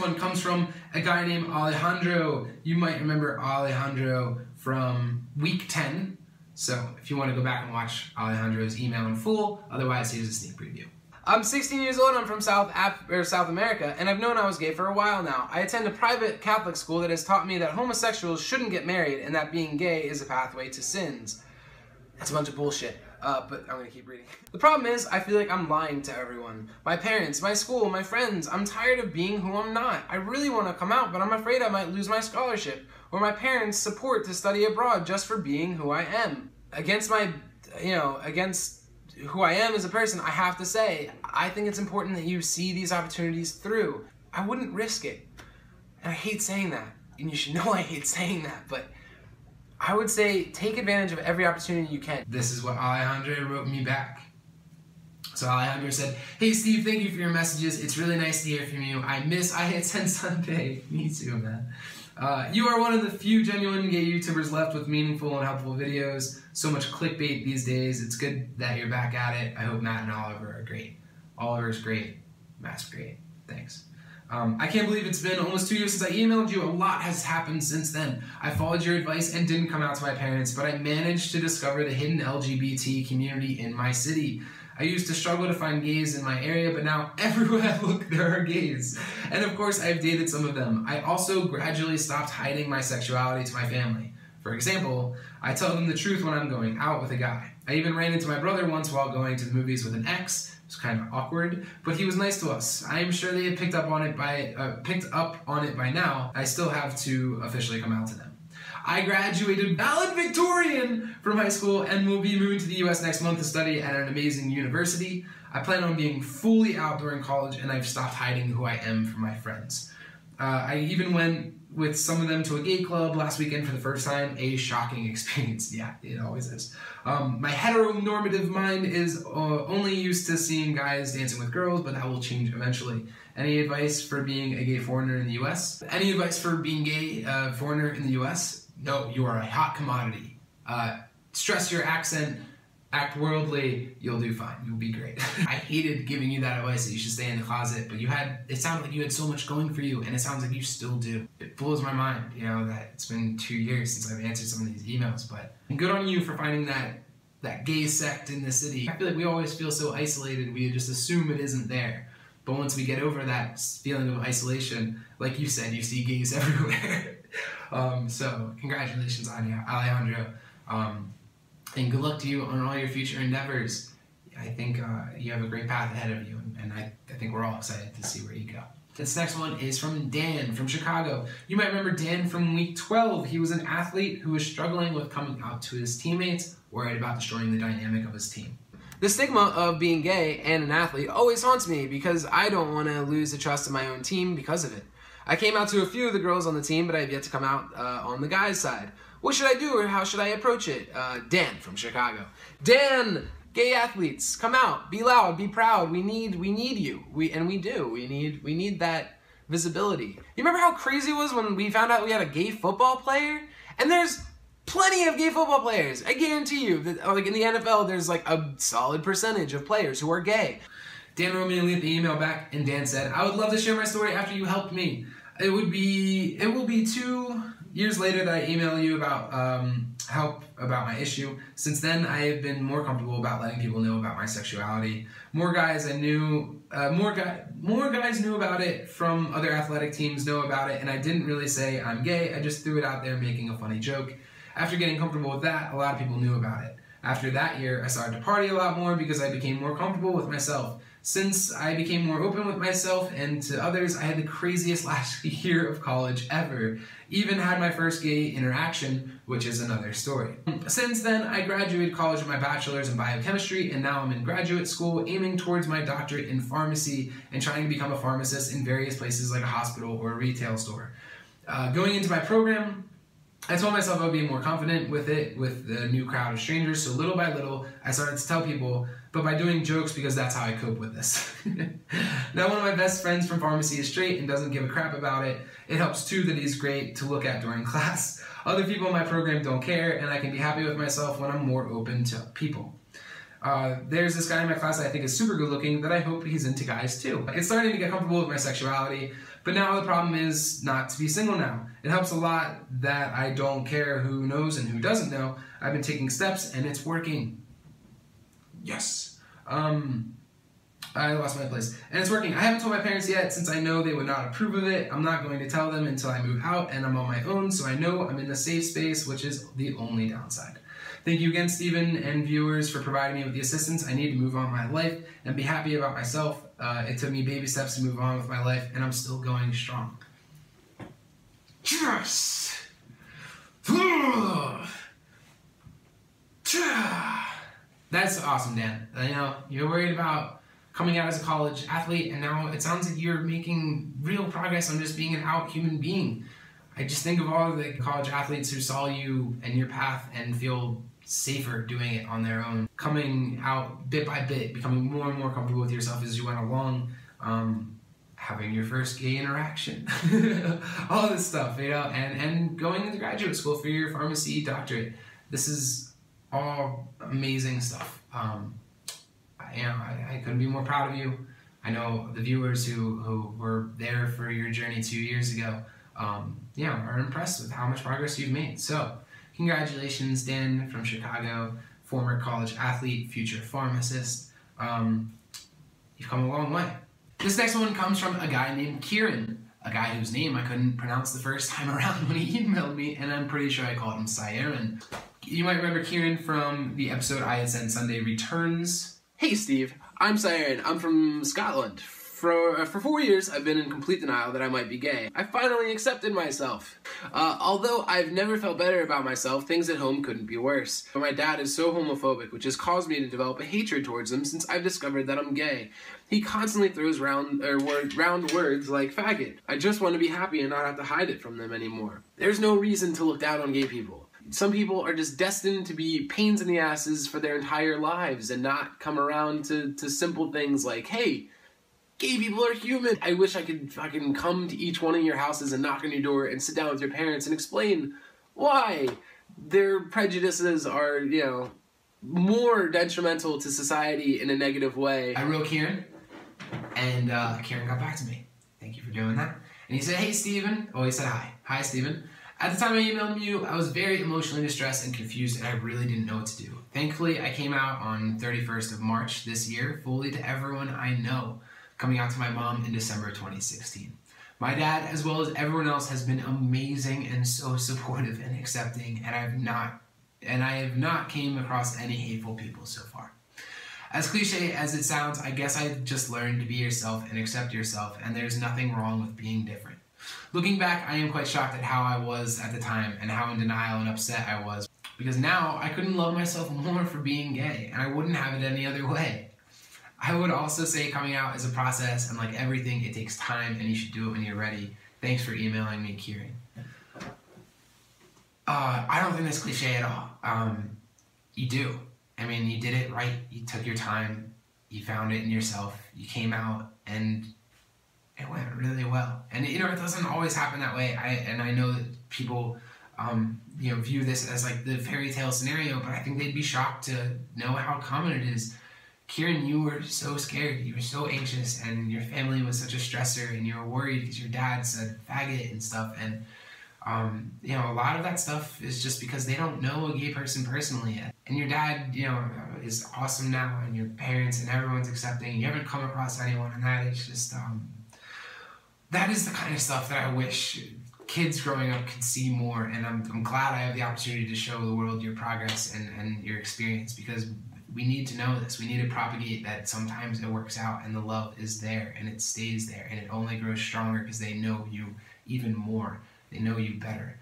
one comes from a guy named Alejandro. You might remember Alejandro from week 10. So if you want to go back and watch Alejandro's email in full, otherwise here's a sneak preview. I'm 16 years old, I'm from South America, and I've known I was gay for a while now. I attend a private Catholic school that has taught me that homosexuals shouldn't get married and that being gay is a pathway to sins. That's a bunch of bullshit, but I'm gonna keep reading. The problem is, I feel like I'm lying to everyone. My parents, my school, my friends. I'm tired of being who I'm not. I really want to come out, but I'm afraid I might lose my scholarship or my parents' support to study abroad just for being who I am. Against who I am as a person, I have to say, I think it's important that you see these opportunities through. I wouldn't risk it. And I hate saying that. And you should know I hate saying that, but I would say take advantage of every opportunity you can. This is what Alejandro wrote me back. So Alejandro said, "Hey Steve, thank you for your messages. It's really nice to hear from you. I miss iHitSendSunday." Me too, man. You are one of the few genuine gay YouTubers left with meaningful and helpful videos. So much clickbait these days. It's good that you're back at it. I hope Matt and Oliver are great. Oliver's great. Matt's great. Thanks. I can't believe it's been almost 2 years since I emailed you. A lot has happened since then. I followed your advice and didn't come out to my parents, but I managed to discover the hidden LGBT community in my city. I used to struggle to find gays in my area, but now everywhere I look, there are gays. And of course, I've dated some of them. I also gradually stopped hiding my sexuality to my family. For example, I tell them the truth when I'm going out with a guy. I even ran into my brother once while going to the movies with an ex. It was kind of awkward, but he was nice to us. I am sure they had picked up on it by now. I still have to officially come out to them. I graduated valedictorian from high school and will be moving to the US next month to study at an amazing university. I plan on being fully out during college, and I've stopped hiding who I am from my friends. I even went with some of them to a gay club last weekend for the first time. A shocking experience. Yeah, it always is. My heteronormative mind is only used to seeing guys dancing with girls, but that will change eventually. Any advice for being a gay foreigner in the US? Any advice for being gay foreigner in the US? No, you are a hot commodity. Stress your accent, act worldly, you'll do fine. You'll be great. I hated giving you that advice that you should stay in the closet, but it sounded like you had so much going for you, and it sounds like you still do. It blows my mind, you know, that it's been 2 years since I've answered some of these emails, but good on you for finding that gay sect in the city. I feel like we always feel so isolated, we just assume it isn't there. But once we get over that feeling of isolation, like you said, you see gays everywhere. So congratulations on you, Alejandro. And good luck to you on all your future endeavors. I think you have a great path ahead of you, and I think we're all excited to see where you go. This next one is from Dan from Chicago. You might remember Dan from week 12. He was an athlete who was struggling with coming out to his teammates, worried about destroying the dynamic of his team. The stigma of being gay and an athlete always haunts me because I don't want to lose the trust of my own team because of it. I came out to a few of the girls on the team, but I have yet to come out on the guys' side. What should I do, or how should I approach it? Dan from Chicago. Dan, gay athletes, come out, be loud, be proud. We need you. We do. We need that visibility. You remember how crazy it was when we found out we had a gay football player? And there's plenty of gay football players. I guarantee you that, like in the NFL, there's like a solid percentage of players who are gay. Dan wrote me the email back, and Dan said, "I would love to share my story after you helped me. It will be 2 years later that I email you about help about my issue. Since then, I have been more comfortable about letting people know about my sexuality. More guys knew about it from other athletic teams know about it, and I didn't really say I'm gay. I just threw it out there making a funny joke. After getting comfortable with that, a lot of people knew about it. After that year, I started to party a lot more because I became more comfortable with myself. Since I became more open with myself and to others, I had the craziest last year of college ever. Even had my first gay interaction, which is another story. Since then, I graduated college with my bachelor's in biochemistry, and now I'm in graduate school aiming towards my doctorate in pharmacy and trying to become a pharmacist in various places like a hospital or a retail store. Going into my program, I told myself I would be more confident with it, with the new crowd of strangers, so little by little, I started to tell people, but by doing jokes because that's how I cope with this. Now one of my best friends from pharmacy is straight and doesn't give a crap about it. It helps too that he's great to look at during class. Other people in my program don't care, and I can be happy with myself when I'm more open to people. There's this guy in my class that I think is super good looking that I hope he's into guys too. It's starting to get comfortable with my sexuality, But now the problem is not to be single now. It helps a lot that I don't care who knows and who doesn't know. I've been taking steps and it's working. Yes. I lost my place. And it's working. I haven't told my parents yet since I know they would not approve of it. I'm not going to tell them until I move out and I'm on my own, so I know I'm in a safe space, which is the only downside. Thank you again, Stephen and viewers, for providing me with the assistance I need to move on my life and be happy about myself. It took me baby steps to move on with my life, and I'm still going strong. Yes! That's awesome, Dan. You know, you're worried about coming out as a college athlete, and now it sounds like you're making real progress on just being an out human being. I just think of all the college athletes who saw you and your path and feel safer doing it on their own, coming out bit by bit, becoming more and more comfortable with yourself as you went along, having your first gay interaction, all this stuff, you know, and going into graduate school for your pharmacy doctorate. This is all amazing stuff. You know, I couldn't be more proud of you. I know the viewers who were there for your journey 2 years ago, you know, are impressed with how much progress you've made. So, congratulations, Dan from Chicago, former college athlete, future pharmacist. You've come a long way. This next one comes from a guy named Kieran, a guy whose name I couldn't pronounce the first time around when he emailed me, and I'm pretty sure I called him Siren. You might remember Kieran from the episode iHitSendSunday Returns. Hey Steve, I'm Siren. I'm from Scotland. For 4 years, I've been in complete denial that I might be gay. I finally accepted myself. Although I've never felt better about myself, things at home couldn't be worse. But my dad is so homophobic, which has caused me to develop a hatred towards him since I've discovered that I'm gay. He constantly throws round words like faggot. I just want to be happy and not have to hide it from them anymore. There's no reason to look down on gay people. Some people are just destined to be pains in the asses for their entire lives and not come around to simple things like, hey, gay people are human. I wish I could fucking come to each one of your houses and knock on your door and sit down with your parents and explain why their prejudices are, you know, more detrimental to society in a negative way. I wrote Kieran, and Kieran got back to me. Thank you for doing that. And he said, hey, Stephen. Oh, he said hi. Hi, Stephen. At the time I emailed you, I was very emotionally distressed and confused, and I really didn't know what to do. Thankfully, I came out on 31st of March this year, fully to everyone I know, coming out to my mom in December 2016. My dad, as well as everyone else, has been amazing and so supportive and accepting, and I have not came across any hateful people so far. As cliche as it sounds, I guess I just learned to be yourself and accept yourself, and there's nothing wrong with being different. Looking back, I am quite shocked at how I was at the time and how in denial and upset I was, because now I couldn't love myself more for being gay, and I wouldn't have it any other way. I would also say coming out is a process, and like everything, it takes time, and you should do it when you're ready. Thanks for emailing me, Kieran. I don't think that's cliche at all. You do. I mean, you did it right. You took your time. You found it in yourself. You came out, and it went really well. And you know, it doesn't always happen that way. I know that people, you know, view this as like the fairy tale scenario, but I think they'd be shocked to know how common it is. Kieran, you were so scared, you were so anxious, and your family was such a stressor, and you were worried because your dad said faggot and stuff, and you know, a lot of that stuff is just because they don't know a gay person personally yet. And your dad, you know, is awesome now, and your parents and everyone's accepting. You haven't come across anyone, and that is just, that is the kind of stuff that I wish kids growing up could see more, and I'm glad I have the opportunity to show the world your progress and your experience, because we need to know this. We need to propagate that sometimes it works out and the love is there and it stays there and it only grows stronger because they know you even more. They know you better,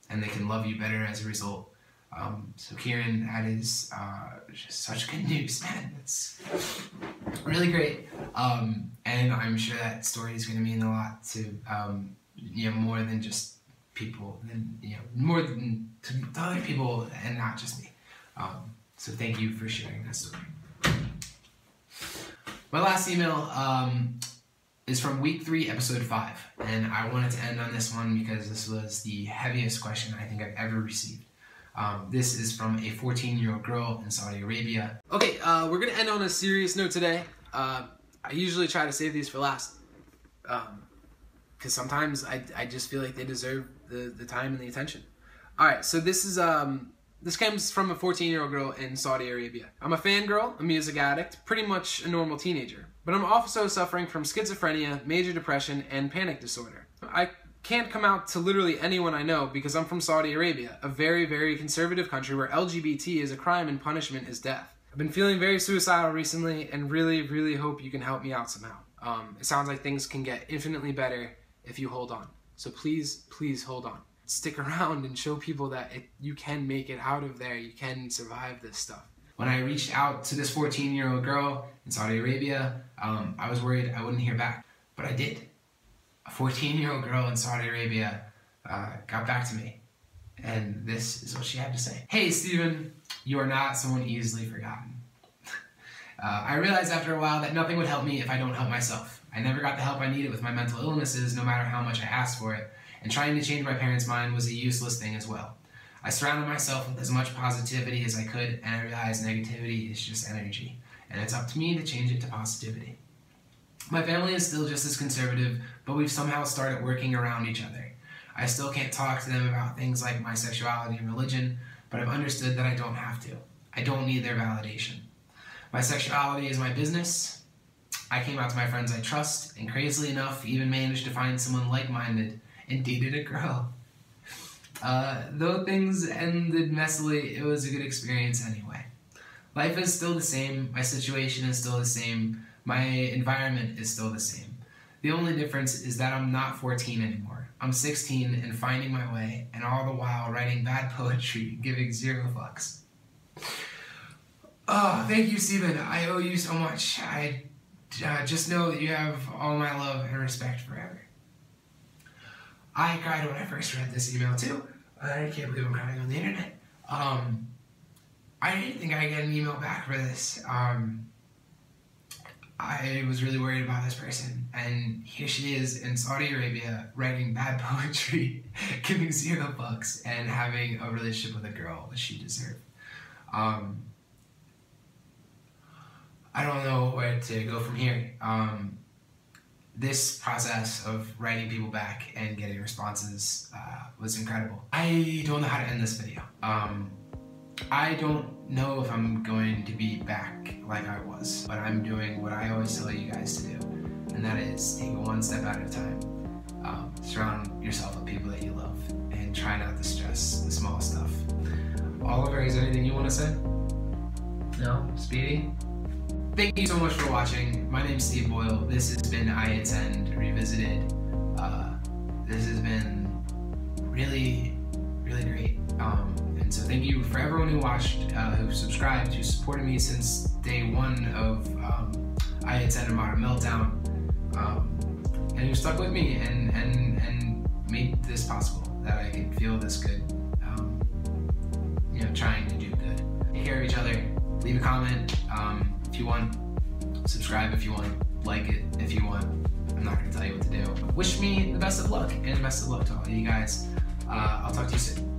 and they can love you better as a result. So Kieran, that is just such good news, man. It's really great, and I'm sure that story is going to mean a lot to you know, more than just people, and you know, more than to other people and not just me. So thank you for sharing that story. My last email is from week 3, episode 5, and I wanted to end on this one because this was the heaviest question I think I've ever received. This is from a 14-year-old girl in Saudi Arabia. Okay, we're gonna end on a serious note today. I usually try to save these for last, because sometimes I just feel like they deserve the time and the attention. All right, so this is this comes from a 14-year-old girl in Saudi Arabia. I'm a fangirl, a music addict, pretty much a normal teenager, but I'm also suffering from schizophrenia, major depression, and panic disorder. I can't come out to literally anyone I know because I'm from Saudi Arabia, a very, very conservative country where LGBT is a crime and punishment is death. I've been feeling very suicidal recently and really, really hope you can help me out somehow. It sounds like things can get infinitely better if you hold on. So please, please hold on. Stick around and show people that you can make it out of there. You can survive this stuff. When I reached out to this 14-year-old girl in Saudi Arabia, I was worried I wouldn't hear back, but I did. A 14-year-old girl in Saudi Arabia got back to me, and this is what she had to say. Hey, Steven, you are not someone easily forgotten. I realized after a while that nothing would help me if I don't help myself. I never got the help I needed with my mental illnesses, no matter how much I asked for it, and trying to change my parents' mind was a useless thing as well. I surrounded myself with as much positivity as I could, and I realized negativity is just energy, and it's up to me to change it to positivity. My family is still just as conservative, but we've somehow started working around each other. I still can't talk to them about things like my sexuality and religion, but I've understood that I don't have to. I don't need their validation. My sexuality is my business. I came out to my friends I trust, and crazily enough, even managed to find someone like-minded and dated a girl. Though things ended messily, it was a good experience anyway. Life is still the same, my situation is still the same, my environment is still the same. The only difference is that I'm not 14 anymore. I'm 16 and finding my way, and all the while writing bad poetry, giving 0 fucks. Oh, thank you, Steven. I owe you so much. I just know that you have all my love and respect forever. I cried when I first read this email too. I can't believe I'm crying on the internet. I didn't think I'd get an email back for this. I was really worried about this person, and here she is in Saudi Arabia writing bad poetry, giving 0 fucks, and having a relationship with a girl that she deserved. I don't know where to go from here. This process of writing people back and getting responses was incredible. I don't know how to end this video. I don't know if I'm going to be back like I was, but I'm doing what I always tell you guys to do, and that is take it one step at a time. Surround yourself with people that you love, and try not to stress the small stuff. Oliver, is there anything you want to say? No? Speedy? Thank you so much for watching. My name's Steve Boyle. This has been iHitSend Revisited. This has been really, really great. And so thank you for everyone who watched, who subscribed, who supported me since day 1 of iHitSend Modern Meltdown, and who stuck with me and made this possible, that I could feel this good, you know, trying to do good. Take care of each other. Leave a comment if you want. Subscribe if you want. Like it if you want. I'm not going to tell you what to do. Wish me the best of luck, and best of luck to all of you guys. I'll talk to you soon.